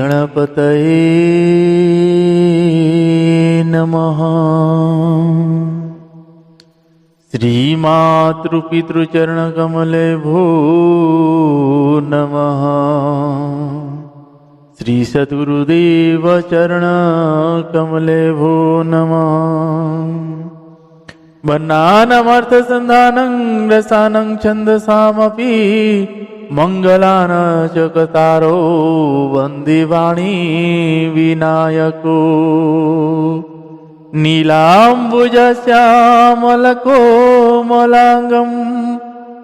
गणपतये नमः। श्रीमातृपितृचरणकमले भो नमः। श्री सद्गुरुदेव चरणकमले भो नमः। वर्णानामर्थसन्धानं रसानं छन्दसामपि मंगलान चकतारो वन्दे वाणी विनायको। नीलाम्बुजश्यामलकोमलाङ्गं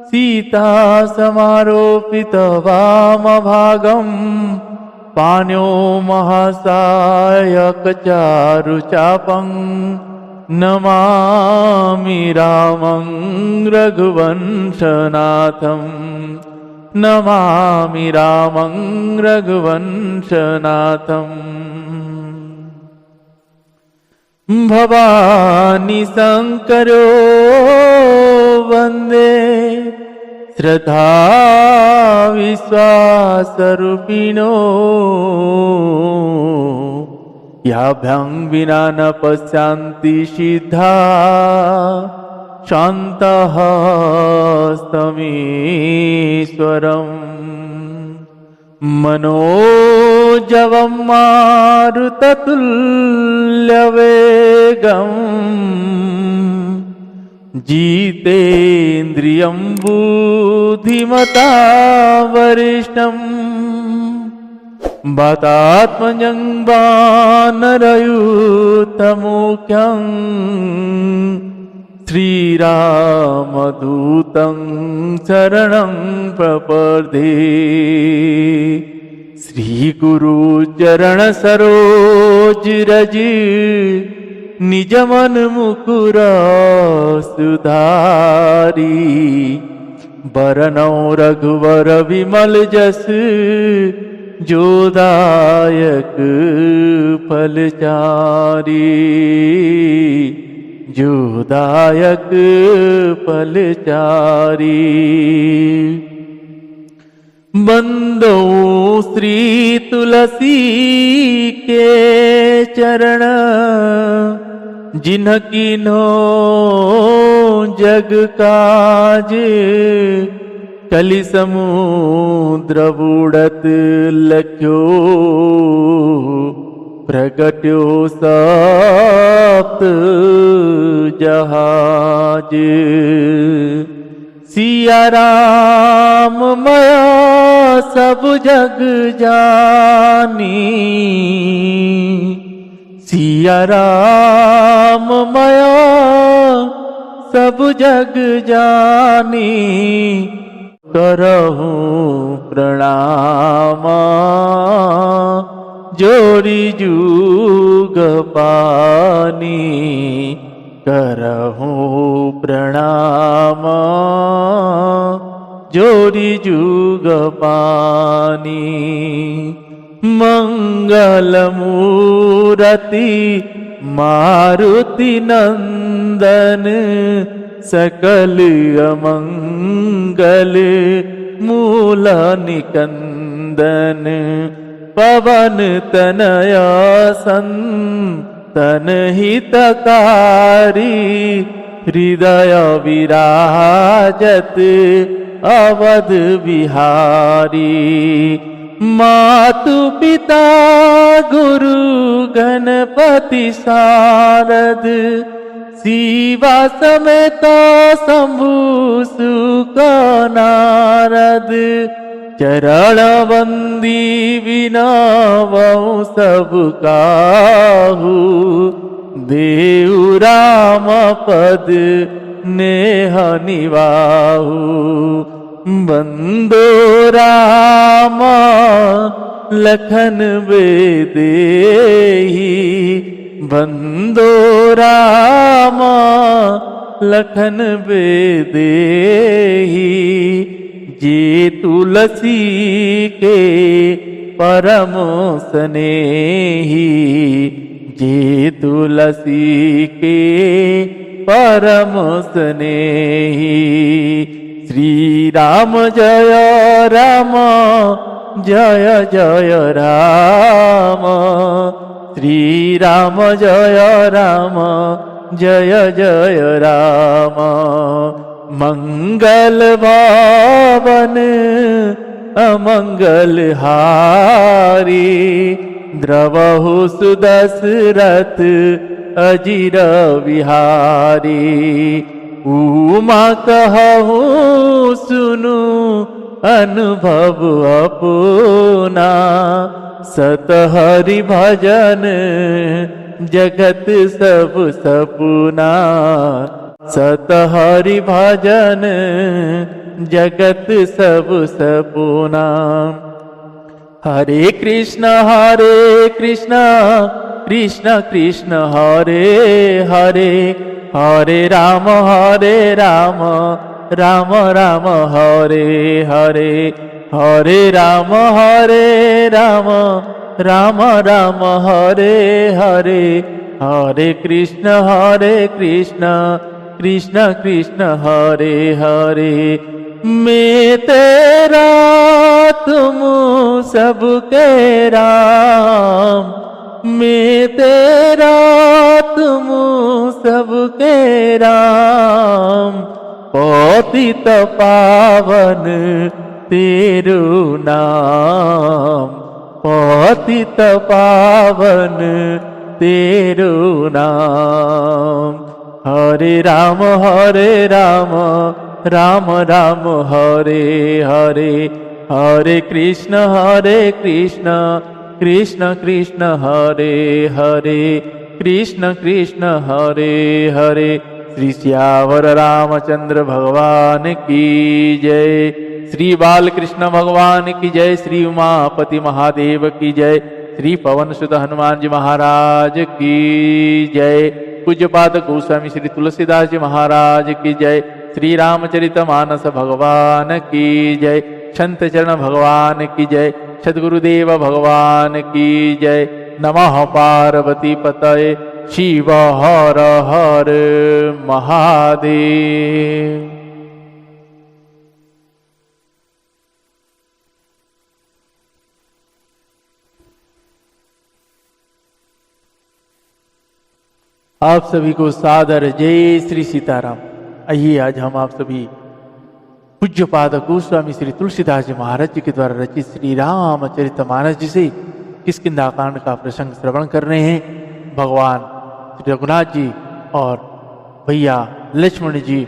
सीतासमारोपितवामभागं पाण्यो महासायकचारुचापं नमामि रामं रघुवंशनाथम्। नमामि रामं रघुवंशनाथम्। भवानी शंकरो वन्दे श्रद्धा विश्वासरूपिणो। याभ्यां विना न पश्यन्ति सिद्धा शान्तः स्तमीश्वरम्। मनोजवं मारुततुल्यवेगं जितेन्द्रियं बुद्धिमता वरिष्ठम्। वातात्मजं वानरयूथमुख्यं श्रीरामदूतं शरणं प्रपद्ये। श्रीगुरुचरण सरोज रज निजमन मुकुर सुधारी। बरनौ रघुवर विमल जस जोदायक फलचारी। जोदायक फलचारी। बंदो श्री तुलसी के चरण जिनकिन्हो जग काज। कलि समुद्र बुड़त लख्यो प्रगट्यो सप्त जहाज। सिया राम मया सब जग जानी। सिया राम मया सब जग जानी। करहूं प्रणाम जोरी जुग पानी। करहूं प्रणाम जोरी जुग पानी। मंगल मूरति मारुति नंदन सकल अमंगल मूल निकंदन। पवन तनया संतन हितकारी। हृदय विराजत अवध बिहारी। मातु पिता गुरु गणपति शारद। शिवा समेत शंभु सुख नारद। चरण वंदी विनवउ सब काहू। देउ राम पद नेह निवाहु। बंदो राम लखन बेदेही। बंदो राम लखन बेदेही। जे तुलसी के परम स्नेही। जे तुलसी के परम स्नेही। श्री राम जय राम जय जय राम, श्री राम जय राम, जय जय राम। मंगल भावन अमंगल हारी, द्रवहु सुदशरथ अजिर विहारी। उमा कहूँ सुनु अनुभव अपना, सत हरि भजन जगत सब सपुना। सत हरि भजन जगत सब सपुना। हरे कृष्ण कृष्ण कृष्ण हरे हरे, हरे राम राम राम हरे हरे। हरे राम राम राम हरे हरे, हरे कृष्ण कृष्ण कृष्ण हरे हरे। मैं तेरा तुम सबके राम, मैं तेरा तुम सबके राम। पतित पावन तेरू नाम, पतित पावन तेरू नाम। हरे राम राम राम हरे हरे, हरे कृष्ण कृष्ण कृष्ण हरे हरे, कृष्ण कृष्ण हरे हरे। श्री सियावर रामचंद्र भगवान की जय, श्री बालकृष्ण भगवान की जय, श्री उमापति महादेव की जय, श्री पवन सुत हनुमान जी महाराज की जय। पूज्यपाद गोस्वामी श्री तुलसीदास जी महाराज की जय, श्री रामचरित मानस भगवान की जय, संत चरण भगवान की जय, सद्गुरुदेव भगवान की जय। नमः पार्वती पतये, शिव हर हर महादेव। आप सभी को सादर जय श्री सीताराम। आइए आज हम आप सभी पूज्यपाद गोस्वामी श्री तुलसीदास जी महाराज जी के द्वारा रचित श्री रामचरितमानस जी से किष्किंधा कांड का प्रसंग श्रवण कर रहे हैं। भगवान श्री रघुनाथ जी और भैया लक्ष्मण जी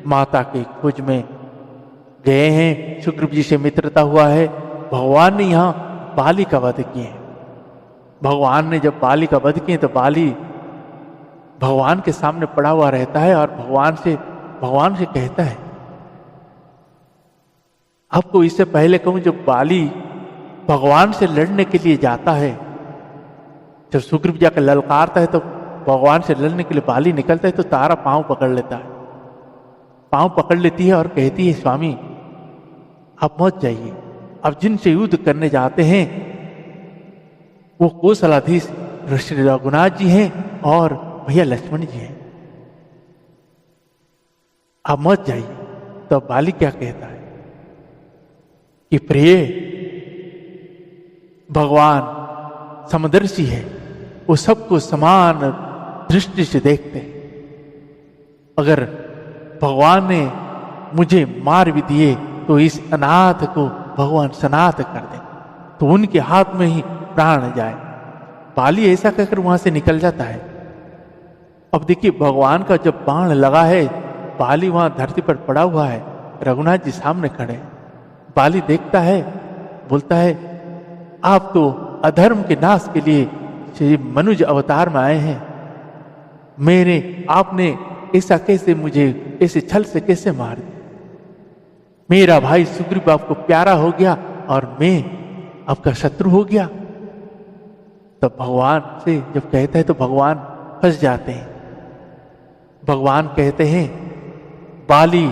माता के खोज में गए हैं। सुग्रीव जी से मित्रता हुआ है। भगवान ने यहाँ बाली का वध किए। भगवान ने जब बाली का वध किए तो बाली भगवान के सामने पड़ा हुआ रहता है और भगवान से कहता है, आपको इससे पहले कहूं, जब बाली भगवान से लड़ने के लिए जाता है, जब सुग्रीव जाकर ललकारता है तो भगवान से लड़ने के लिए बाली निकलता है तो तारा पांव पकड़ लेता है, पांव पकड़ लेती है और कहती है, स्वामी आप मत जाइए, अब जिनसे युद्ध करने जाते हैं वो कौशलाधीश श्री रघुनाथ जी हैं और भैया लक्ष्मण जी हैं, आप मत जाइए। तो बाली क्या कहता है कि प्रिय, भगवान समदर्शी है, वो सबको समान दृष्टि से देखते हैं। अगर भगवान ने मुझे मार भी दिए तो इस अनाथ को भगवान सनाथ कर दे, तो उनके हाथ में ही प्राण जाए। बाली ऐसा कहकर वहां से निकल जाता है। अब देखिए, भगवान का जब बाण लगा है, बाली वहां धरती पर पड़ा हुआ है, रघुनाथ जी सामने खड़े। बाली देखता है, बोलता है, आप तो अधर्म के नाश के लिए श्री मनुज अवतार में आए हैं, आपने ऐसा कैसे, मुझे ऐसे छल से कैसे मार दिया? मेरा भाई सुग्रीव आपको प्यारा हो गया और मैं आपका शत्रु हो गया। तब भगवान से जब कहता है तो भगवान फंस जाते हैं। भगवान कहते हैं, बाली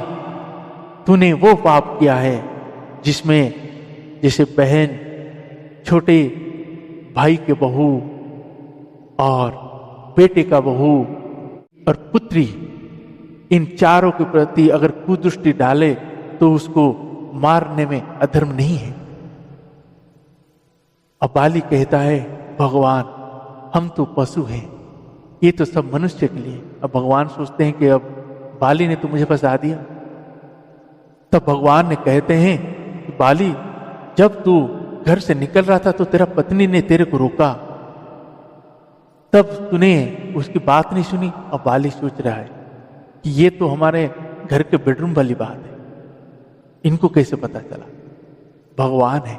तूने वो पाप किया है जिसमें जैसे बहन, छोटे भाई के बहू और बेटे का बहू और पुत्री, इन चारों के प्रति अगर कुदृष्टि डाले तो उसको मारने में अधर्म नहीं है। अब बाली कहता है, भगवान हम तो पशु हैं, ये तो सब मनुष्य के लिए। अब भगवान सोचते हैं कि अब बाली ने तो मुझे फंसा दिया। तब भगवान ने कहते हैं कि बाली, जब तू घर से निकल रहा था तो तेरा पत्नी ने तेरे को रोका, तब तूने उसकी बात नहीं सुनी। अब बाली सोच रहा है कि ये तो हमारे घर के बेडरूम वाली बात है, इनको कैसे पता चला? भगवान है।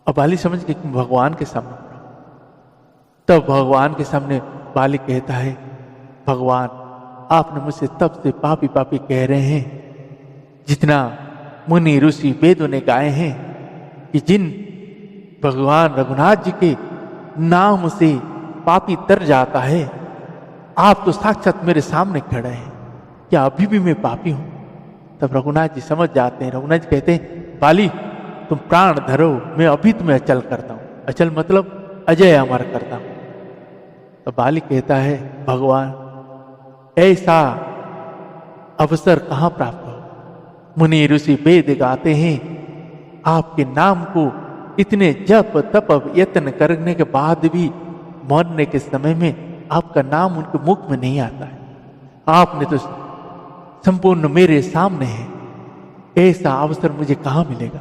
अब बाली समझ गया कि भगवान के सामने खड़ा हूं। तब भगवान के सामने बाली कहता है, भगवान आपने मुझसे तब से पापी पापी कह रहे हैं, जितना मुनि ऋषि वेदों ने गाए हैं कि जिन भगवान रघुनाथ जी के नाम से पापी तर जाता है, आप तो साक्षात मेरे सामने खड़े हैं, क्या अभी भी मैं पापी हूं? तब रघुनाथ जी समझ जाते हैं। रघुनाथ जी कहते हैं, बाली तुम प्राण धरो, मैं अभी तुम्हें अचल करता हूं। अचल मतलब अजय अमर करता हूं। तो बाली कहता है, भगवान ऐसा अवसर कहां प्राप्त हो? मुनि ऋषि वेद गाते हैं, आपके नाम को इतने जप तप यत्न करने के बाद भी मरने के समय में आपका नाम उनके मुख में नहीं आता है। आपने तो संपूर्ण मेरे सामने है, ऐसा अवसर मुझे कहां मिलेगा?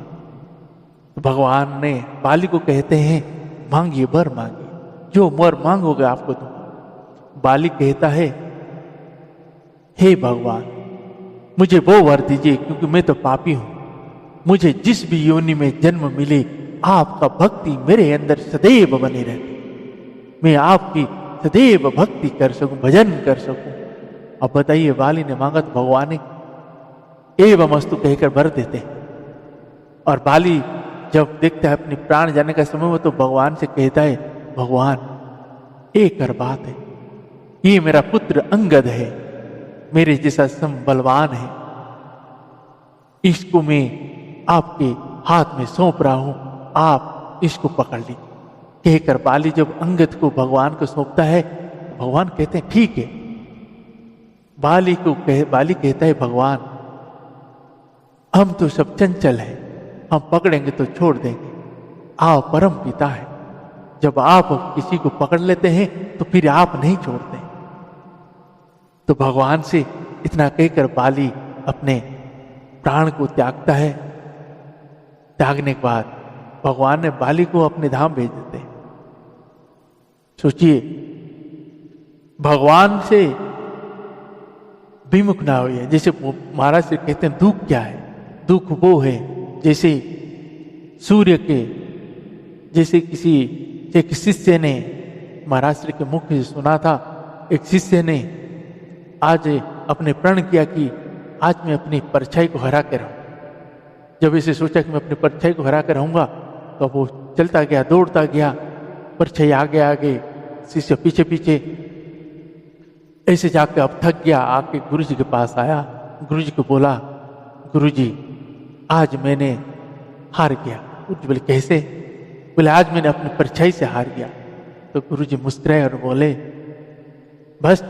तो भगवान ने बाली को कहते हैं, मांगिए वर मांगिए, जो वर मांगोगे आपको दूंगा। बाली कहता है, हे भगवान मुझे वो वर दीजिए, क्योंकि मैं तो पापी हूं। मुझे जिस भी योनि में जन्म मिले, आपका भक्ति मेरे अंदर सदैव बनी रहती, मैं आपकी सदैव भक्ति कर सकूं, भजन कर सकूं। अब बताइए, बाली ने मांगा तो भगवान ने एवं अस्तु कहकर वर देते हैं। और बाली जब देखता है अपनी प्राण जाने का समय हो, तो भगवान से कहता है, भगवान एक और बात है, ये मेरा पुत्र अंगद है, मेरे जैसा सम बलवान है, इसको मैं आपके हाथ में सौंप रहा हूं, आप इसको पकड़ लीजिए। कहकर बाली जब अंगद को भगवान को सौंपता है, भगवान कहते हैं, ठीक है। बाली कहता है, भगवान हम तो सब चंचल हैं, हम पकड़ेंगे तो छोड़ देंगे, आप परम पिता है, जब आप किसी को पकड़ लेते हैं तो फिर आप नहीं छोड़ते। तो भगवान से इतना कहकर बाली अपने प्राण को त्यागता है। त्यागने के बाद भगवान ने बाली को अपने धाम भेज देते हैं। सोचिए, भगवान से विमुख ना हुए। जैसे महाराज से कहते हैं, दुख क्या है? दुख वो है जैसे सूर्य के, जैसे किसी एक शिष्य ने महाराज श्री के मुख से सुना था, एक शिष्य ने आज अपने प्रण किया कि आज मैं अपनी परछाई को हरा के रहूं। जब इसे सोचा कि मैं अपनी परछाई को हरा कर रहूंगा, तो वो चलता गया, दौड़ता गया, परछाई आगे आगे, शिष्य पीछे पीछे, ऐसे जाके अब थक गया, आके गुरु जी के पास आया। गुरु जी को बोला, गुरु जी आज मैंने हार गया। गुरु जी बोले, कैसे? बोले, आज मैंने अपनी परछाई से हार गया। तो गुरु जी मुस्कुराए और बोले, बस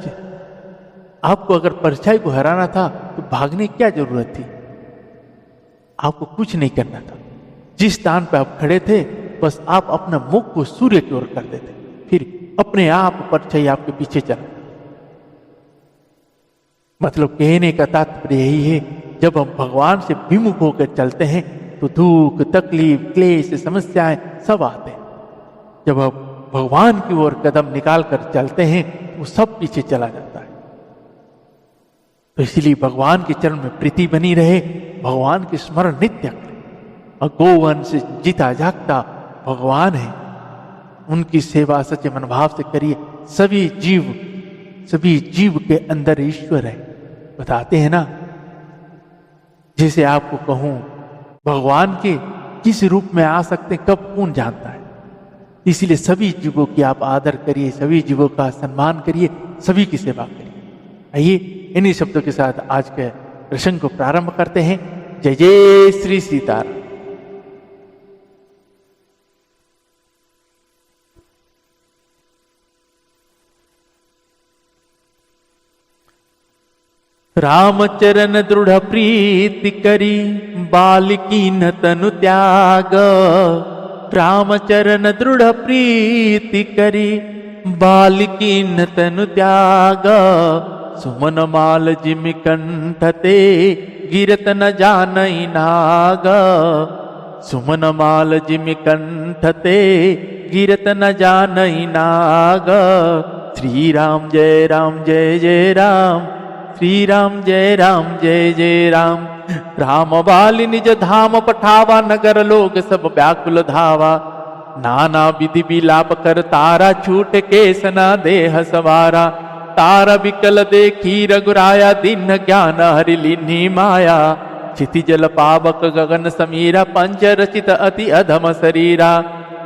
आपको अगर परछाई को हराना था तो भागने की क्या जरूरत थी? आपको कुछ नहीं करना था। जिस स्थान पर आप खड़े थे, बस आप अपना मुख को सूर्य की ओर कर देते, फिर अपने आप परछाई आपके पीछे चला। मतलब कहने का तात्पर्य यही है, जब हम भगवान से विमुख होकर चलते हैं तो दुख, तकलीफ, क्लेश, समस्याएं सब आते हैं। जब हम भगवान की ओर कदम निकाल कर चलते हैं, वो सब पीछे चला जाता है। तो इसलिए भगवान के चरण में प्रीति बनी रहे, भगवान के स्मरण नित्य करें। और गोवन से जीता जागता भगवान है, उनकी सेवा सच्चे मनोभाव से करिए। सभी जीव के अंदर ईश्वर है। बताते हैं ना, जैसे आपको कहूं भगवान के किस रूप में आ सकते कब कौन जानता है। इसलिए सभी जीवों की आप आदर करिए, सभी जीवों का सम्मान करिए, सभी की सेवा करिए। आइए इन्हीं शब्दों के साथ आज के प्रसंग को प्रारंभ करते हैं। जय जय श्री सीताराम। रामचरण दृढ़ प्रीति करी, बालिकी न तनु त्याग, रामचरण दृढ़ प्रीति करी, बालिकी न तनु त्याग, सुमन माल जिमि कंठते, गिरत न जानई नाग। सुमन माल जिमि कंठते, गिरत न जानई नाग। श्री राम जय राम जय जय राम, श्री राम जय राम जय जय राम। राम बाली निज धाम पठावा, नगर लोग सब व्याकुल धावा। नाना विधि विलाप कर तारा, छूट के सना देह सवारा। तारा विकल देखी रघुराया, दीन ज्ञान हरि लीन्ही माया। क्षिति जल पावक गगन समीरा, पंच रचित अति अधम शरीरा।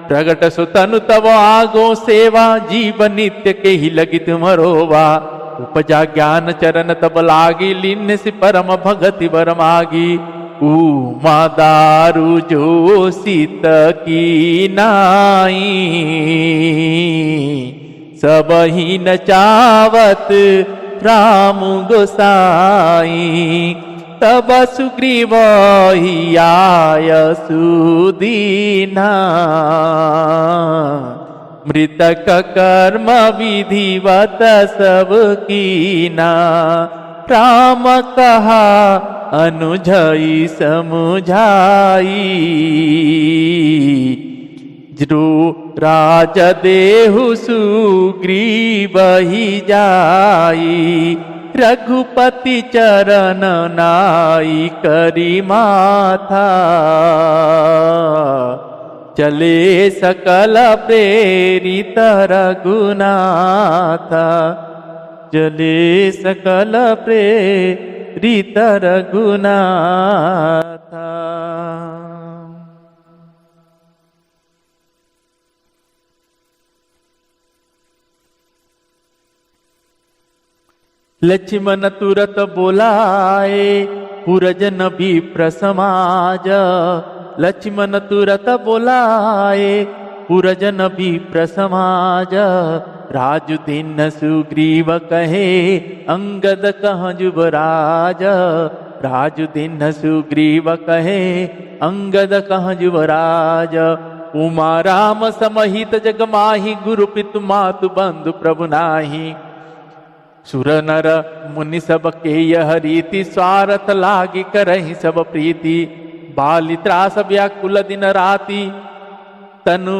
प्रगट सुतनु तव आगो सेवा, जीव नित्य के ही लगी तुमरोवा। उपजा ज्ञान चरण तब लागी, लीन से परम भगति वर मागी। उमा दारु जो सीत की नाई, सब ही न चावत राम गोसाई। तब सुग्रीव ही आय सुदीना, मृतक कर्म विधिवत सब कीना। राम कहा अनुजई समुझाई, जो राज देहु सुग्रीव ही जाई। रघुपति चरण नाई करी माथा, चले सकल प्रेरित रघुनाथ। चले सकल प्रेरित रघुनाथ। लक्ष्मण तुरत बोलाए, पुरजन विप्र समाज। लक्ष्मण तुरत बोलाए, पुरजन विप्र समाज। राजु दीन सुग्रीव कहे, अंगद कह युवराज। राजु दीन सुग्रीव कहे, अंगद कह युवराज। उमा राम समहित जग माहि, गुरु पितु मातु बंधु प्रभु नाही। सुर नर मुनि सब के यह रीति, स्वार्थ लागी करहि सब प्रीति। बाली त्रास व्याकुल दिन राति, तनु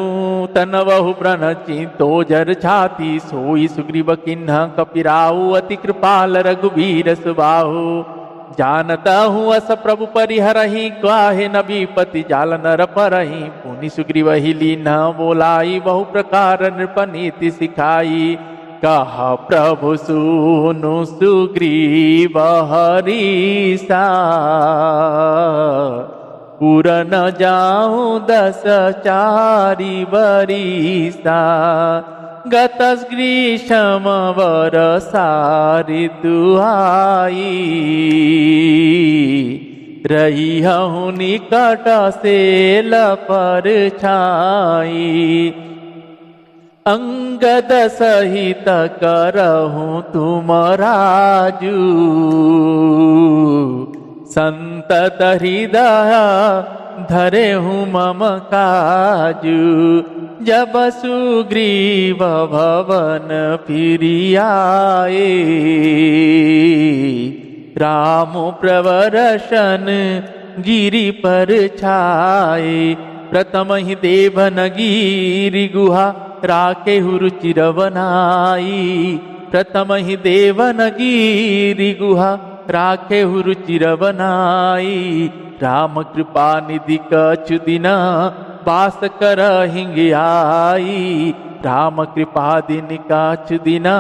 तनवहु व्रण चिंतो जर छाती। सोई सुग्रीव किन्ह कपिराहु, अति कृपाल रघुवीर सुबाहु। जानता हूँ अस प्रभु परिहरहि, गाहे न विपति जाल नर परहि। पुनि सुग्रीव ही लीन बोलाई, बहु प्रकार नृपनीति सिखाई। कहा प्रभु सुनु सुग्रीव हरीसा, पुर न जाऊं 10 चारि बरीसा। गत ग्रीष्म वर्षा ऋतु आई, रही हूँ निकट से लपर छाई। अंगद सहित करहूँ तुम राजू, संतत हृदय धरे हूँ मम काजू। जब सुग्रीव भवन फिरि आए, राम प्रवरशन गिरि पर छाए। प्रथम ही देवनगिरि गुहा, राखे रुचिर बनाई। प्रथम ही देवनगिरि गुहा, राखे रुचिर बनाई। राम कृपा निधि कछु दिना, वास कर हिंग आई। राम कृपा दिन कछु दिना,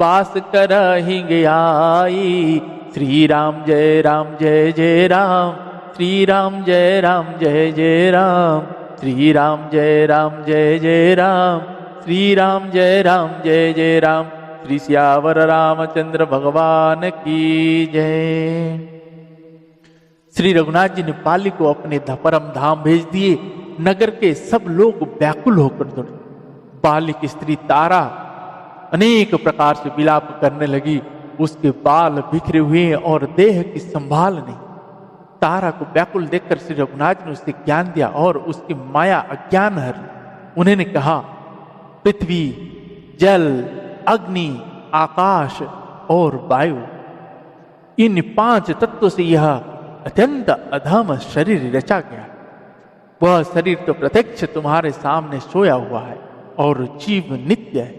वास कर हिंग आई। श्री राम जय राम जय जय राम, श्री राम जय राम जय जय राम। श्री राम जय राम जय जय राम, श्री राम जय राम जय जय राम। श्री सियावर रामचंद्र भगवान की जय। श्री रघुनाथ जी ने बाली को अपने परम धाम भेज दिए। नगर के सब लोग व्याकुल होकर दौड़े। बाली की स्त्री तारा अनेक प्रकार से विलाप करने लगी। उसके बाल बिखरे हुए और देह की संभाल नहीं। तारा को व्याकुल देखकर श्री रघुनाथ ने उसे ज्ञान दिया और उसकी माया अज्ञान हर ली। उन्होंने कहा, पृथ्वी, जल, अग्नि, आकाश और वायु, इन 5 तत्वों से यह अत्यंत अधम शरीर रचा गया। वह शरीर तो प्रत्यक्ष तुम्हारे सामने सोया हुआ है और जीव नित्य है।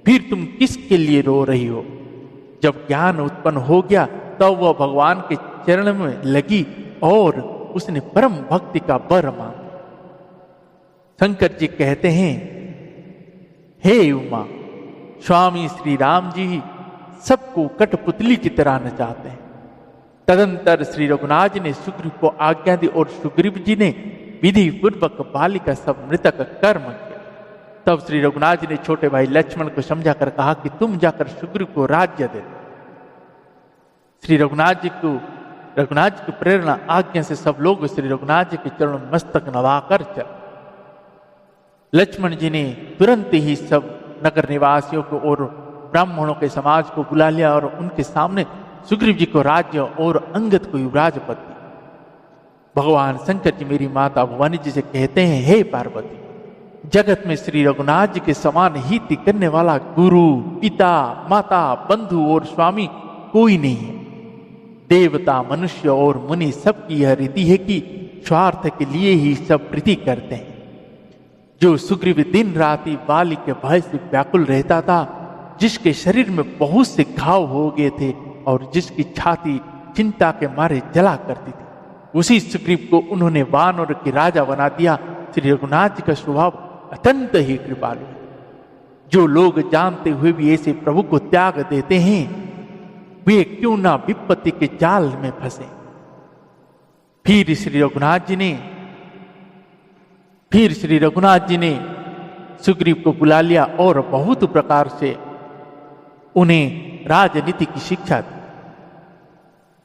फिर तुम किसके लिए रो रही हो? जब ज्ञान उत्पन्न हो गया तब वह भगवान के चरण में लगी और उसने परम भक्ति का वर मांगा। शंकर जी कहते हैं, हे उमा, स्वामी श्री राम जी सबको कठपुतली की तरह नचाते हैं। तदंतर श्री रघुनाथ जी ने सुग्रीव को आज्ञा दी और सुग्रीव जी ने विधि पूर्वक बाली का सब मृतक कर्म किया। तब श्री रघुनाथ जी ने छोटे भाई लक्ष्मण को समझाकर कहा कि तुम जाकर सुग्रीव को राज्य दे। श्री रघुनाथ जी की प्रेरणा आज्ञा से सब लोग श्री रघुनाथ जी के चरणों में मस्तक नवाकर चले। लक्ष्मण जी ने तुरंत ही सब नगर निवासियों को और ब्राह्मणों के समाज को बुला लिया और उनके सामने सुग्रीव जी को राज्य और अंगद को युवराज पद दी। भगवान शंकर जी मेरी माता भवानी जी से कहते हैं, हे पार्वती, जगत में श्री रघुनाथ जी के समान हित करने वाला गुरु, पिता, माता, बंधु और स्वामी कोई नहीं है। देवता, मनुष्य और मुनि सबकी यह रीति है कि स्वार्थ के लिए ही सब प्रीति करते हैं। जो सुग्रीव दिन राति बाली के भय से व्याकुल रहता था, जिसके शरीर में बहुत से घाव हो गए थे और जिसकी छाती चिंता के मारे जला करती थी, उसी सुग्रीव को उन्होंने वानर के राजा बना दिया। श्री रघुनाथ जी का स्वभाव अत्यंत ही कृपालु है। जो लोग जानते हुए भी ऐसे प्रभु को त्याग देते हैं, वे क्यों ना विपत्ति के जाल में फंसे। फिर श्री रघुनाथ जी ने सुग्रीव को बुला लिया और बहुत प्रकार से उन्हें राजनीति की शिक्षा दी।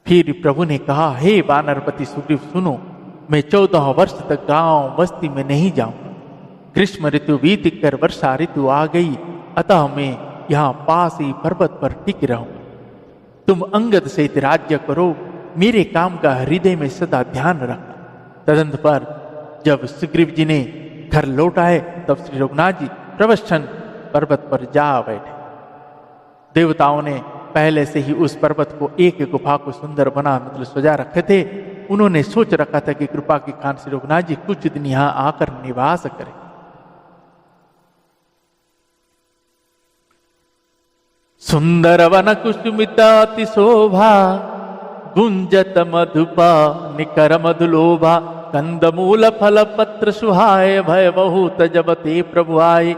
फिर प्रभु ने कहा, हे वानरपति सुग्रीव, सुनो, मैं 14 वर्ष तक गांव बस्ती में नहीं जाऊंगा। ग्रीष्म ऋतु बीत कर वर्षा ऋतु आ गई, अतः मैं यहाँ पास ही पर्वत पर टिक रहूंगा। तुम अंगद सहित राज्य करो, मेरे काम का हृदय में सदा ध्यान रखना। तदंतर जब सुग्रीव जी ने घर लौट आए तब श्री रघुनाथ जी प्रवच्छन पर्वत पर जा बैठे। देवताओं ने पहले से ही उस पर्वत को एक गुफा को सुंदर बना सजा रखे थे। उन्होंने सोच रखा था कि कृपा की खान श्री रघुनाथ जी कुछ दिन यहां आकर निवास करें। सुंदर वन कुसुमिताति शोभा, गुंजत मधुपा निकर मधुलोभा, कंदमूल फल पत्र सुहाय, भय बहुत जब ते प्रभु आए।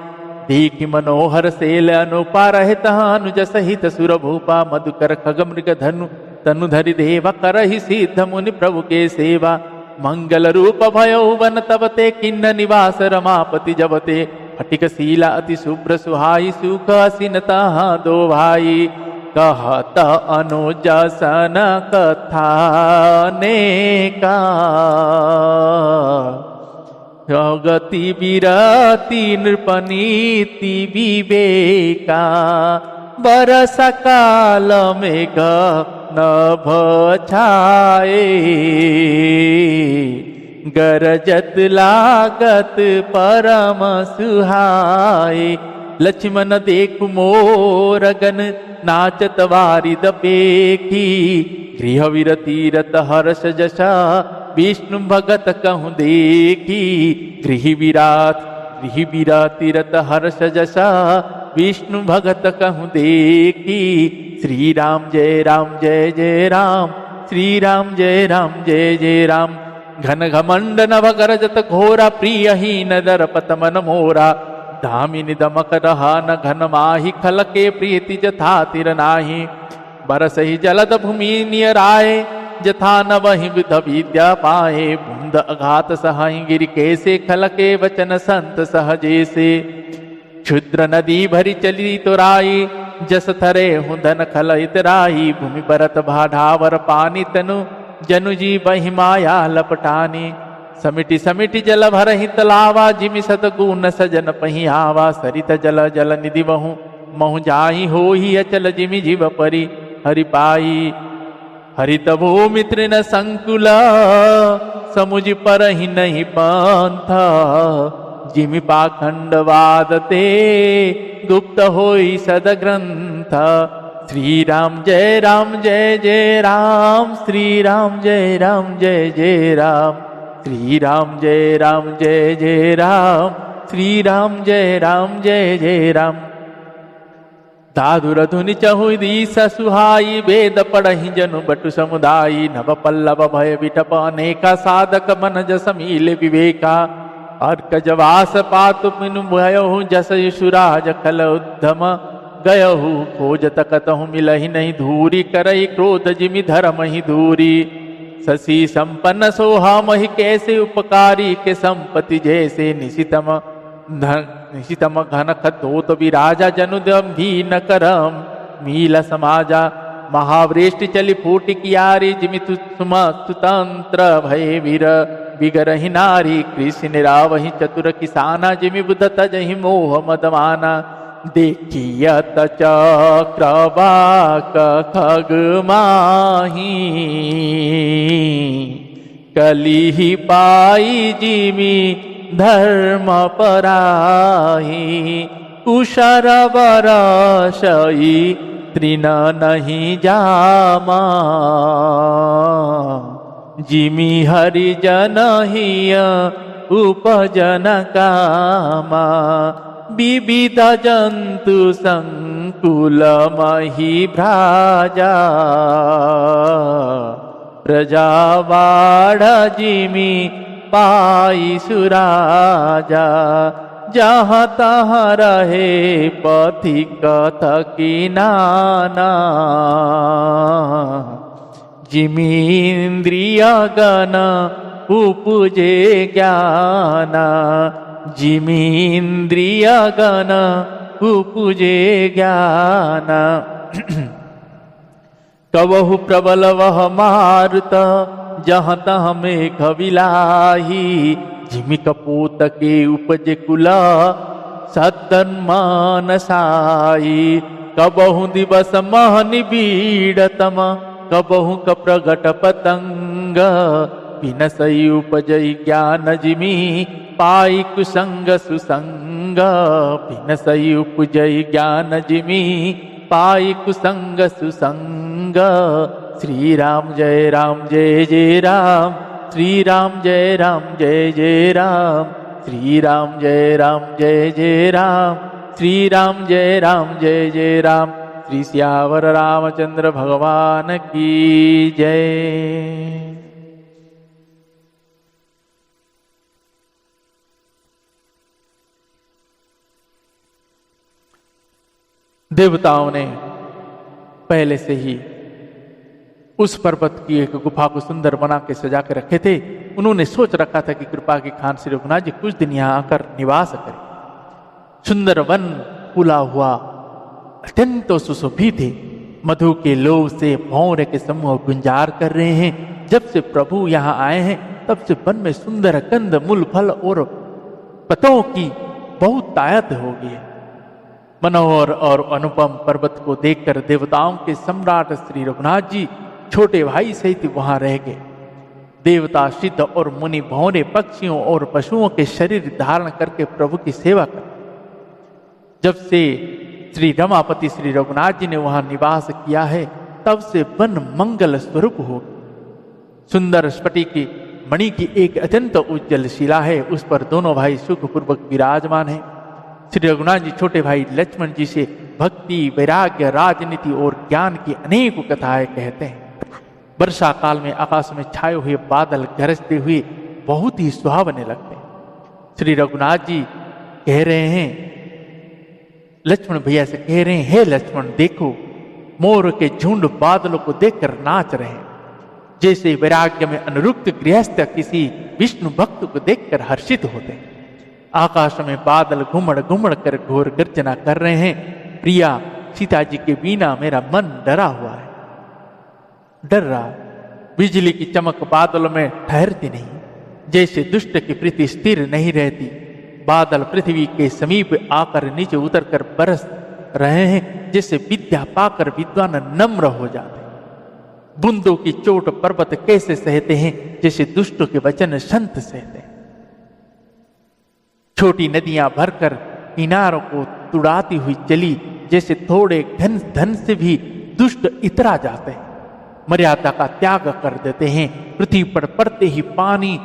देखि मनोहर सेल अनुपा रहित अनुज सहित सुर भूपा, मधुकर खग मृग धनु तनु धरि देवा, करहि सिद्ध मुनि प्रभु के सेवा। मंगल रूप भयो वन तब ते, किन्न निवास रमापति जब ते। फटिक शीला अति शुभ्र सुहाई, सुख असिनता दो भाई। कहत अनुज सन कथा नेका, गति विरति नृपनीति विवेका। बरस काल मेघ नभ छाए, गरजत लागत परम सुहाए। लक्ष्मण देखु मोर गन नाचत वारिद पेखी, गृह विरतीरत हर्ष जशा, विष्णु भगत कहूँ देखी। गृह विरातीरत हर्ष जशा, विष्णु भगत कहूँ देखी। श्री राम जय राम जय जय राम, श्री राम जय राम जय जय राम। घन घमंड नभ गरजत घोरा, प्रियहीन दरपत मन मोरा। धामिनी दमक रहा न घन माही, खल के प्रीति जथा तिर नाही। बरसहि जलद भूमि नियराए, जथा न वही विध विद्या पाए। बूंद अघात सहाय गिरि कैसे, खल के वचन संत सहजे से। क्षुद्र नदी भरी चली तुराई, जस थरे हुंधन खल इतराई। भूमि बरत भाढ़ावर पानी तनु, जनु जी बहि माया लपटानी। समिति समिति जल भरहि तलावा, जिमि सतगुण सजन पहियावा। सरित जल जल निधि महु, महु जाहि होहि अचल जिमि जीव परि। हरि पाई हरित भूमि तृण संकुला समुझ पर ही नहीं पंथा जिमि पाखंड वादते गुप्त होई सदग्रंथ। श्री राम जय राम जय जय राम श्री राम जय राम जय जय राम श्री राम जय राम जय जय राम श्री राम जय राम जय जय राम। दादुर धुनि चहु दीस सुहाई वेद पढ़हि जनु बटु समुदायी नव पल्लव भय विटप अनेका साधक मन जस मील विवेका। अर्क जवास पातु पिनु भयहु जस यशुराज खल उद्धम गयहु खोजत कतहु मिलहि नहीं धूरी करई क्रोध जिमि धर्म ही दूरी। शशि संपन्न सोहा महि कैसे उपकारी के संपत्ति जैसे निशितम घन खतोत विराजा जनु दम्भी न करम मील समाजा। महावृष्टि चली फूट कियारी जिमि सुतंत्र भय वीर बिगरहि नारी। कृषि निरावहि चतुर किसाना जिमि बुध तजहि मोह मदमाना। देखियत चक्रवाक खग माही कलिहि पाई जिमि धर्म पराही। कुशर बरसई तृण नहीं जामा जिमि हरिजन हिय उपजन कामा। विविध जंतु संकुल मही भ्राजा प्रजा बाढ़ जिमि पाई सुराजा। जहाँ तहाँ रहे पथिक थकी नाना जिमि इंद्रिय गण उपजे ज्ञाना। जिमि इंद्रिय गण उपजे ज्ञाना। कबहु प्रबल वह मारुत जहाँ तहाँ मेघ विलाही। जिमि कपोत के उपज कुला सद्दन्मान साई। कबहु दिवस मह निबीड़तम कबहु कप्रगट पतंग। विनसई उपजई ज्ञान जिमि पाई कुसंग सुसंग। विनसई उपजई ज्ञान जिमि पाई कुसंग सुसंग। श्री राम जय राम जय जय राम श्री राम जय राम जय जय राम श्री राम जय राम जय जय राम श्री राम जय राम जय जय राम। श्री सियावर रामचंद्र भगवान की जय। देवताओं ने पहले से ही उस पर्वत की एक गुफा को सुंदर बना के सजा के रखे थे। उन्होंने सोच रखा था कि कृपा की खान श्री रघुनाथ जी कुछ दिन यहाँ आकर निवास करें। सुंदर वन फूला हुआ अत्यंत सुशोभित थे। मधु के लोभ से भौरे के समूह गुंजार कर रहे हैं। जब से प्रभु यहाँ आए हैं तब से वन में सुंदर कंद मूल फल और पतों की बहुत तायत हो गई है। मनोहर और अनुपम पर्वत को देखकर देवताओं के सम्राट श्री रघुनाथ जी छोटे भाई सहित वहां रह गए। देवता सिद्ध और मुनि भौरे पक्षियों और पशुओं के शरीर धारण करके प्रभु की सेवा कर। जब से श्री रमापति श्री रघुनाथ जी ने वहां निवास किया है तब से वन मंगल स्वरूप हो। सुंदर स्फटिक की मणि की एक अत्यंत उज्जवल शिला है, उस पर दोनों भाई सुखपूर्वक विराजमान है। श्री रघुनाथ जी छोटे भाई लक्ष्मण जी से भक्ति वैराग्य राजनीति और ज्ञान की अनेक कथाएं कहते हैं। वर्षा काल में आकाश में छाए हुए बादल गरजते हुए बहुत ही सुहावने लगते हैं। श्री रघुनाथ जी कह रहे हैं, लक्ष्मण भैया से कह रहे हैं, हे लक्ष्मण देखो मोर के झुंड बादलों को देखकर नाच रहे हैं। जैसे वैराग्य में अनुरुक्त गृहस्थ किसी विष्णु भक्त को देखकर हर्षित होते हैं। आकाश में बादल घुमड़ घुमड़ कर घोर गर्जना कर रहे हैं। प्रिया सीता जी के बिना मेरा मन डरा हुआ है, डर रहा है। बिजली की चमक बादलों में ठहरती नहीं, जैसे दुष्ट की प्रीति स्थिर नहीं रहती। बादल पृथ्वी के समीप आकर नीचे उतरकर बरस रहे हैं, जैसे विद्या पाकर विद्वान नम्र हो जाते। बूंदों की चोट पर्वत कैसे सहते हैं, जैसे दुष्टों के वचन संत सहते हैं। छोटी नदियां भरकर किनारों को तुड़ाती हुई चली, जैसे थोड़े धन से भी दुष्ट इतरा जाते हैं। मर्यादा का त्याग कर देते हैं, पृथ्वी पर पड़ते ही पानी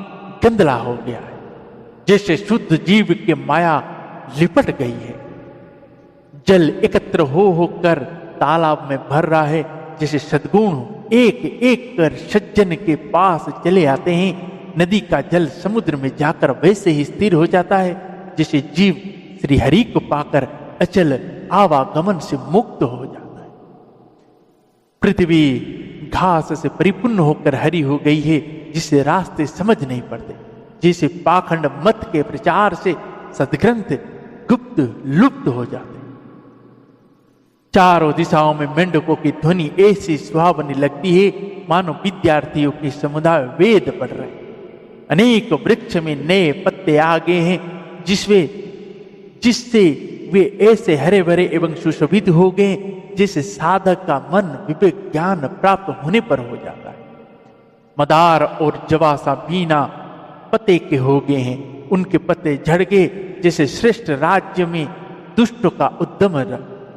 गंदला हो गया है, जैसे शुद्ध जीव के माया लिपट गई है। जल एकत्र हो होकर तालाब में भर रहा है, जैसे सद्गुण एक एक कर सज्जन के पास चले आते हैं। नदी का जल समुद्र में जाकर वैसे ही स्थिर हो जाता है, जैसे जीव श्री हरि को पाकर अचल आवागमन से मुक्त हो जाता है। पृथ्वी घास से परिपूर्ण होकर हरी हो गई है, जिसे रास्ते समझ नहीं पड़ते। जैसे पाखंड मत के प्रचार से सदग्रंथ गुप्त लुप्त हो जाते। चारों दिशाओं में मेंढकों की ध्वनि ऐसी सुहावनी लगती है, मानो विद्यार्थियों के समुदाय वेद पढ़ रहे हैं। अनेक वृक्ष में नए पत्ते आ गए हैं, जिससे वे ऐसे हरे भरे एवं सुशोभित हो गए, जिससे साधक का मन विवेक ज्ञान प्राप्त होने पर हो जाता है। मदार और जवासा बीना पत्ते के हो गए हैं, उनके पत्ते झड़ गए, जैसे श्रेष्ठ राज्य में दुष्ट का उद्यम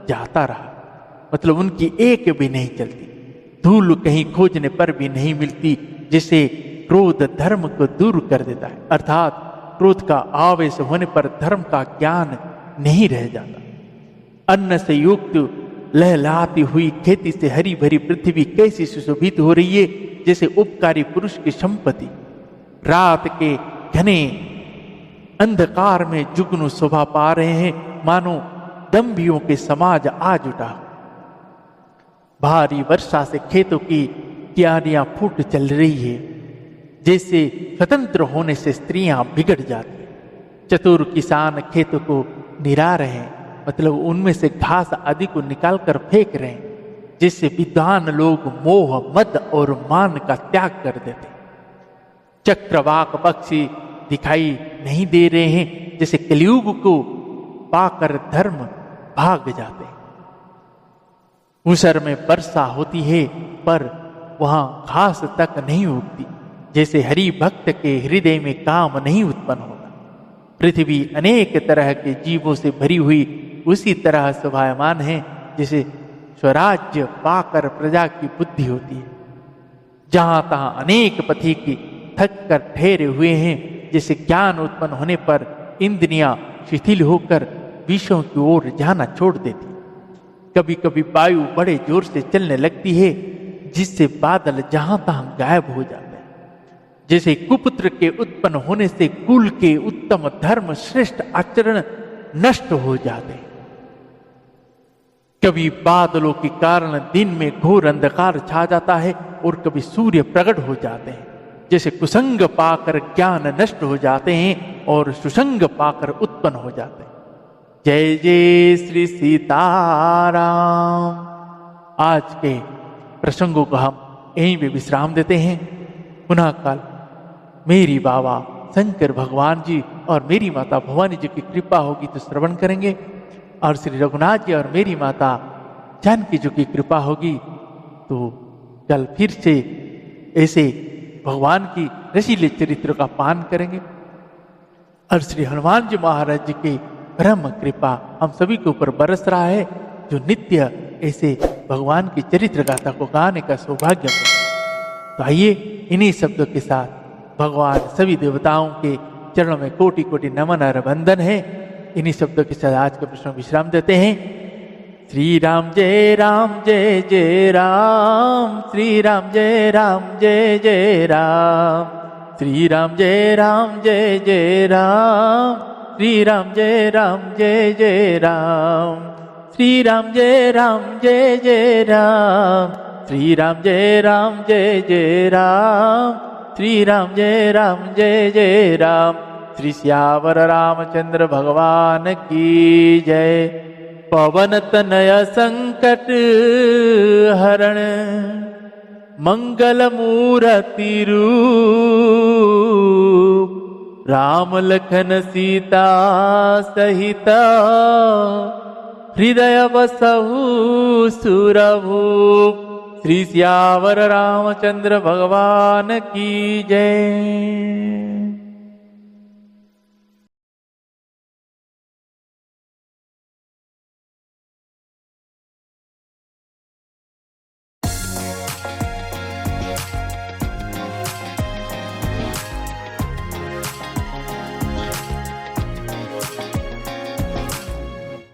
जाता रहा, मतलब उनकी एक भी नहीं चलती। धूल कहीं खोजने पर भी नहीं मिलती, जिसे क्रोध धर्म को दूर कर देता है, अर्थात क्रोध का आवेश होने पर धर्म का ज्ञान नहीं रह जाता। अन्न से युक्त लहलहाती हुई खेती से हरी भरी पृथ्वी कैसी सुशोभित हो रही है, जैसे उपकारी पुरुष की संपत्ति। रात के घने अंधकार में जुगनू शोभा पा रहे हैं, मानो दंभियों के समाज आज उठा। भारी वर्षा से खेतों की क्यारियां फूट चल रही है, जैसे स्वतंत्र होने से स्त्रियां बिगड़ जाती। चतुर किसान खेतों को निरा रहे हैं, मतलब उनमें से घास आदि को निकाल कर फेंक रहे हैं, जिससे विद्वान लोग मोह मद और मान का त्याग कर देते। चक्रवाक पक्षी दिखाई नहीं दे रहे हैं, जैसे कलियुग को पाकर धर्म भाग जाते हैं। उसर में वर्षा होती है, पर वहां घास तक नहीं उगती, जैसे हरि भक्त के हृदय में काम नहीं उत्पन्न होता। पृथ्वी अनेक तरह के जीवों से भरी हुई उसी तरह शोभायमान है, जैसे स्वराज्य पाकर प्रजा की बुद्धि होती है। जहां तहां अनेक पथिक थक कर ठहरे हुए हैं, जैसे ज्ञान उत्पन्न होने पर इंद्रियां शिथिल होकर विषयों की ओर जाना छोड़ देती। कभी कभी वायु बड़े जोर से चलने लगती है, जिससे बादल जहां तहां गायब हो जाते हैं। जैसे कुपुत्र के उत्पन्न होने से कुल के उत्तम धर्म श्रेष्ठ आचरण नष्ट हो जाते हैं। कभी बादलों के कारण दिन में घोर अंधकार छा जाता है, और कभी सूर्य प्रकट हो जाते हैं। जैसे कुसंग पाकर ज्ञान नष्ट हो जाते हैं और सुसंग पाकर उत्पन्न हो जाते हैं। जय जय श्री सीताराम। आज के प्रसंगों को हम यहीं पे विश्राम देते हैं। पुनः कल मेरी बाबा शंकर भगवान जी और मेरी माता भवानी जी की कृपा होगी तो श्रवण करेंगे, और श्री रघुनाथ जी और मेरी माता जानकी जी की कृपा होगी तो कल फिर से ऐसे भगवान की रसीले चरित्र का पान करेंगे। और श्री हनुमान जी महाराज जी की ब्रह्म कृपा हम सभी के ऊपर बरस रहा है, जो नित्य ऐसे भगवान की चरित्र गाथा को गाने का सौभाग्य मिले। तो आइए इन्हीं शब्दों के साथ भगवान सभी देवताओं के चरणों में कोटि कोटि नमन और वंदन है। इन्हीं शब्दों के साथ आज का प्रश्न विश्राम देते हैं। श्री राम जय राम जय जय राम, श्री राम जय राम जय जय राम, श्री राम जय राम जय जय राम, श्री राम जय राम जय जय राम, श्री राम जय राम जय जय राम, श्री राम जय राम जय जय राम, श्री राम जय राम जय जय राम। श्री श्यावर रामचंद्र भगवान की जय। पवन तनय संकट हरण मंगल मूर्ति रूप, राम लखन सीता सहित हृदय बसहु सुरभूप। श्री सियावर रामचंद्र भगवान की जय।